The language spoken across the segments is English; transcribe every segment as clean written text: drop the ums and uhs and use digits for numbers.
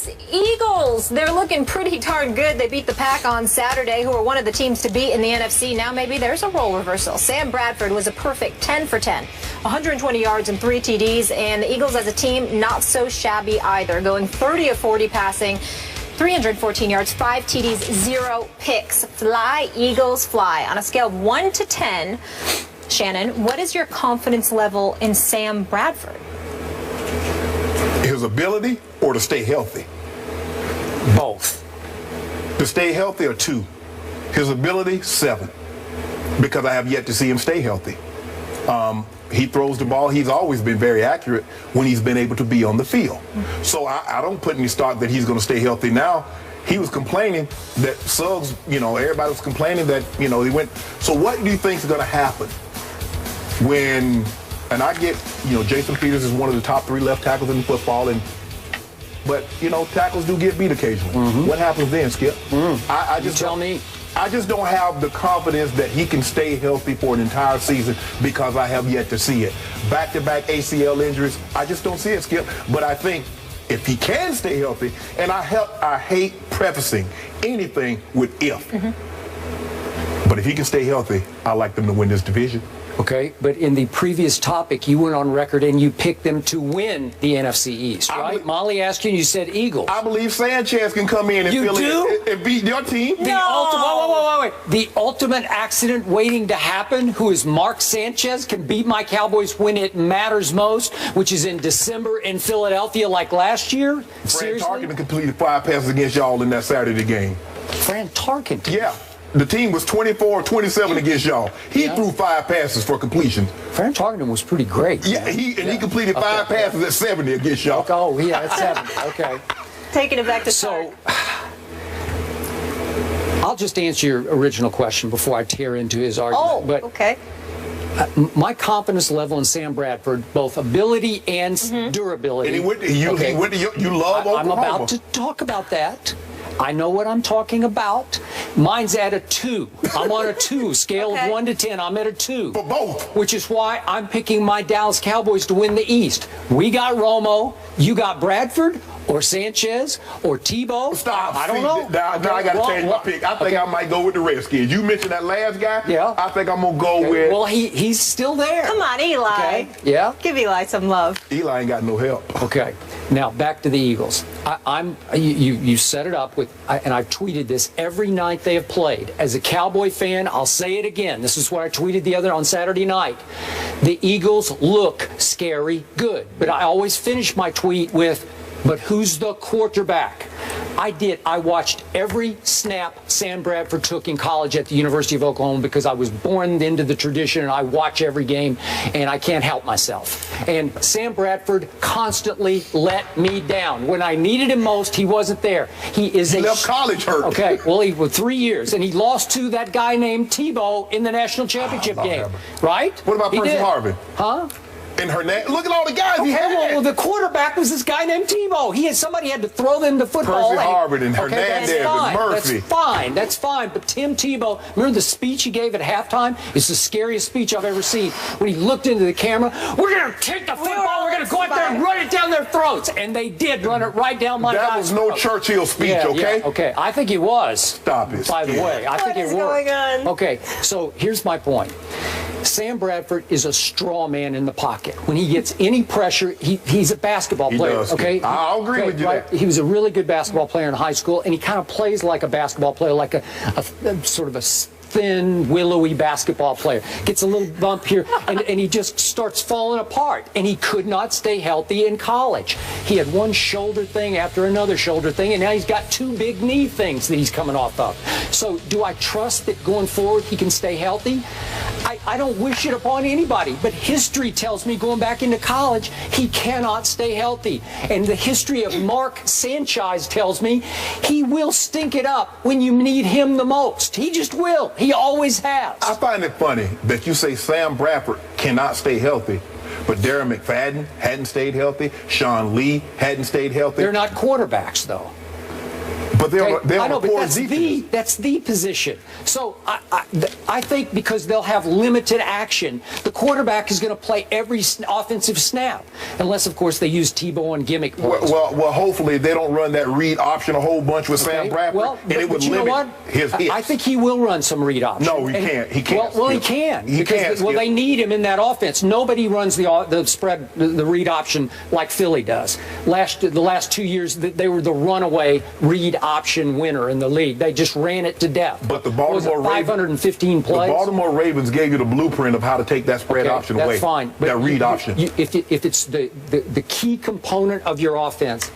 Those Eagles, they're looking pretty darn good. They beat the Pack on Saturday, who are one of the teams to beat in the NFC. Now maybe there's a role reversal. Sam Bradford was a perfect 10 for 10, 120 yards and 3 TDs, and the Eagles as a team, not so shabby either, going 30 of 40 passing, 314 yards, 5 TDs, 0 picks. Fly, Eagles, fly. On a scale of 1 to 10, Shannon, what is your confidence level in Sam Bradford? His ability or to stay healthy? Both. To stay healthy or 2? His ability, 7. Because I have yet to see him stay healthy. He throws the ball. He's always been very accurate when he's been able to be on the field. So I don't put any stock that he's going to stay healthy now. He was complaining that Suggs, everybody was complaining that, he went. So what do you think is going to happen when, and I get, Jason Peters is one of the top 3 left tackles in football, but tackles do get beat occasionally. What happens then, Skip? I just tell me. I just don't have the confidence that he can stay healthy for an entire season because I have yet to see it. Back-to-back ACL injuries, I just don't see it, Skip. But I think if he can stay healthy, and I hate prefacing anything with if. But if he can stay healthy, I like them to win this division. Okay, but in the previous topic, you went on record and you picked them to win the NFC East, right? Molly asked you and you said Eagles. I believe Sanchez can come in and and beat your team. The ultimate accident waiting to happen, who is Mark Sanchez, can beat my Cowboys when it matters most, which is in December in Philadelphia like last year. Fran Tarkenton completed 5 passes against y'all in that Saturday game. Fran Tarkenton? Yeah. The team was 24-27 against y'all. He threw 5 passes for completion. Fran Tarkenton was pretty great. Yeah, he completed 5 passes at 70 against y'all. Oh, yeah, at 70. Okay. Taking it back to start. I'll just answer your original question before I tear into his argument. Okay. My confidence level in Sam Bradford, both ability and durability. And you love Oklahoma. I'm about to talk about that. I know what I'm talking about. Mine's at a 2. I'm on a 2. Scale of 1 to 10. I'm at a 2. For both. Which is why I'm picking my Dallas Cowboys to win the East. We got Romo. You got Bradford or Sanchez or Tebow. Stop. I don't know. Now I got to change my pick. I think I might go with the Redskins. You mentioned that last guy. Yeah. I think I'm going to go with. Well, he's still there. Come on, Eli. Okay. Yeah. Give Eli some love. Eli ain't got no help. Okay. Now back to the Eagles. You set it up with, and I've tweeted this every night they have played. As a Cowboy fan, I'll say it again. This is what I tweeted on Saturday night. The Eagles look scary good, but I always finish my tweet with, but who's the quarterback? I watched every snap Sam Bradford took in college at the University of Oklahoma because I was born into the tradition and I watch every game and I can't help myself. And Sam Bradford constantly let me down. When I needed him most, he wasn't there. He left college hurt. Okay, well, he was 3 years and he lost to that guy named Tebow in the national championship game. Right? What about Percy Harvin? Huh? And Hernandez. Look at all the guys he had. Well, the quarterback was this guy named Tebow. Somebody had to throw them the football. Percy Harvin and Hernandez and Murphy. That's fine. But Tim Tebow, remember the speech he gave at halftime? It's the scariest speech I've ever seen. When he looked into the camera, we're going to take the football, we're going to go out there and run it down their throats. And they did run it right down my That was no Churchill speech, okay? Yeah, okay. I think it was. Stop it. By the way, I think it was. What is going on? Okay, so here's my point. Sam Bradford is a straw man in the pocket. When he gets any pressure, he's a basketball player. Does. Okay, I'll agree with you. Right? He was a really good basketball player in high school, and he kind of plays like a basketball player, like a sort of a thin, willowy basketball player. Gets a little bump here, and he just starts falling apart. And he could not stay healthy in college. He had one shoulder thing after another shoulder thing, and now he's got 2 big knee things that he's coming off of. So do I trust that going forward he can stay healthy? I don't wish it upon anybody, but history tells me going back into college, he cannot stay healthy. And the history of Mark Sanchez tells me he will stink it up when you need him the most. He just will. He always has. I find it funny that you say Sam Bradford cannot stay healthy, but Darren McFadden hadn't stayed healthy. Sean Lee hadn't stayed healthy. They're not quarterbacks, though. But they're I know, a but poor that's the position. So I think because they'll have limited action, the quarterback is going to play every offensive snap, unless of course they use Tebow and gimmick plays. Well, hopefully they don't run that read option a whole bunch with Sam Bradford, well, and it would limit his hits. I think he will run some read option. No, he can't. He can't. Well, he can. He because, can't. Well, they need him in that offense. Nobody runs the spread, the read option like Philly does. The last 2 years, they were the runaway read option winner in the league. They just ran it to death. But the Baltimore Ravens, 515 plays. The Baltimore Ravens gave you the blueprint of how to take that spread option away. That's fine. But that read option. If it's the key component of your offense,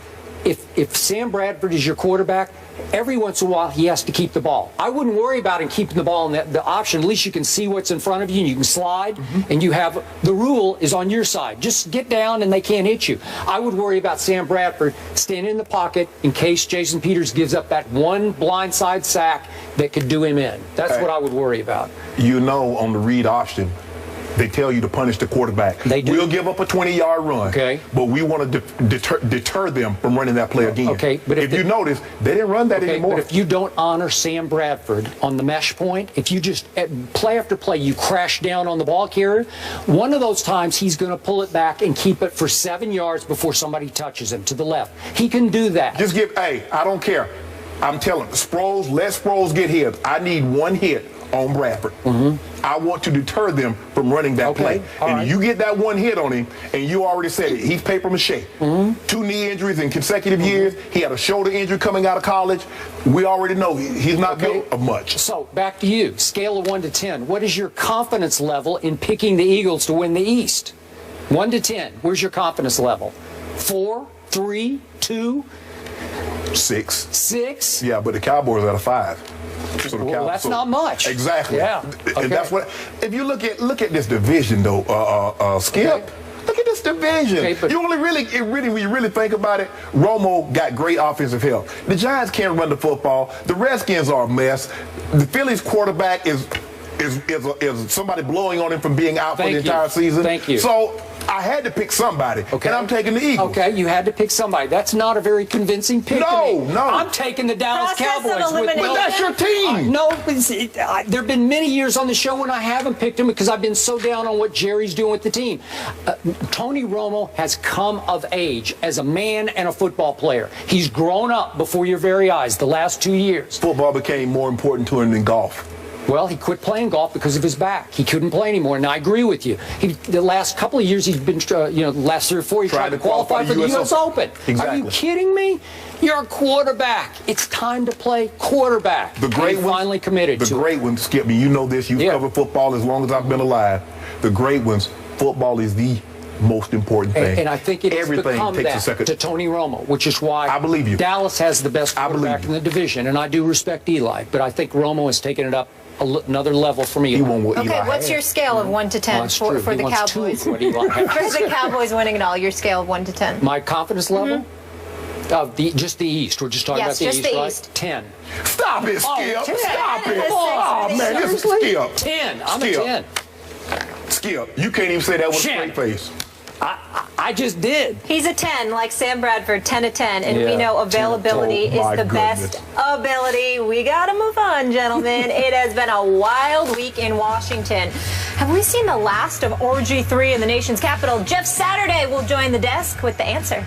if Sam Bradford is your quarterback, every once in a while he has to keep the ball. I wouldn't worry about him keeping the ball in the option. At least you can see what's in front of you and you can slide, and you have the rule is on your side. Just get down and they can't hit you. I would worry about Sam Bradford standing in the pocket in case Jason Peters gives up that one blindside sack that could do him in. That's what I would worry about. You know, on the read option, they tell you to punish the quarterback. They do. We'll give up a 20-yard run, but we want to deter them from running that play again. Okay, but if you notice, they didn't run that anymore. But if you don't honor Sam Bradford on the mesh point, if you just play after play, you crash down on the ball carrier, one of those times he's going to pull it back and keep it for 7 yards before somebody touches him to the left. He can do that. Just I don't care. I'm telling Sproles, let Sproles get hit. I need one hit on Bradford. I want to deter them from running that play. And you get that one hit on him, and you already said it. He's paper mache. 2 knee injuries in consecutive years. He had a shoulder injury coming out of college. We already know he's not built of much. So back to you. Scale of 1 to 10. What is your confidence level in picking the Eagles to win the East? 1 to 10. Where's your confidence level? 4, 3, 2, 6. 6? Yeah, but the Cowboys are at a 5. So well, that's not much. Exactly. Yeah. And that's what. If you look at this division, though, Skip. Look at this division. You only when you really think about it, Romo got great offensive help. The Giants can't run the football. The Redskins are a mess. The Phillies quarterback is somebody blowing on him from being out for the entire season. Thank you. So I had to pick somebody, and I'm taking the Eagles. Okay, you had to pick somebody. That's not a very convincing pick to me. No. I'm taking the Dallas Cowboys. But that's your team. No, there have been many years on the show when I haven't picked him because I've been so down on what Jerry's doing with the team. Tony Romo has come of age as a man and a football player. He's grown up before your very eyes the last 2 years. Football became more important to him than golf. Well, he quit playing golf because of his back. He couldn't play anymore, and I agree with you. The last couple of years, he's been, the last 3 or 4, he tried to qualify for the U.S. Open. Exactly. Are you kidding me? You're a quarterback. It's time to play quarterback. The great ones finally committed to it. The great ones, Skip, you know this. You've covered football as long as I've been alive. The great ones, football is the most important thing. And I think it has become that to Tony Romo, which is why I believe you. Dallas has the best quarterback in the division, and I do respect Eli, but I think Romo has taken it up another level for me. Okay, what's your scale of 1 to 10 for the Cowboys? For the Cowboys winning it all, your scale of 1 to 10. My confidence level? Just the East. We're just talking about the East, right? East. 10. Stop it, Skip. Stop it. Oh, man, this is Skip. 10. I'm a 10. Skip, you can't even say that with a straight face. I just did. He's a 10, like Sam Bradford, 10 to 10, and we know availability is the best ability. We got to move on, gentlemen. It has been a wild week in Washington. Have we seen the last of Orgy 3 in the nation's capital? Jeff Saturday will join the desk with the answer.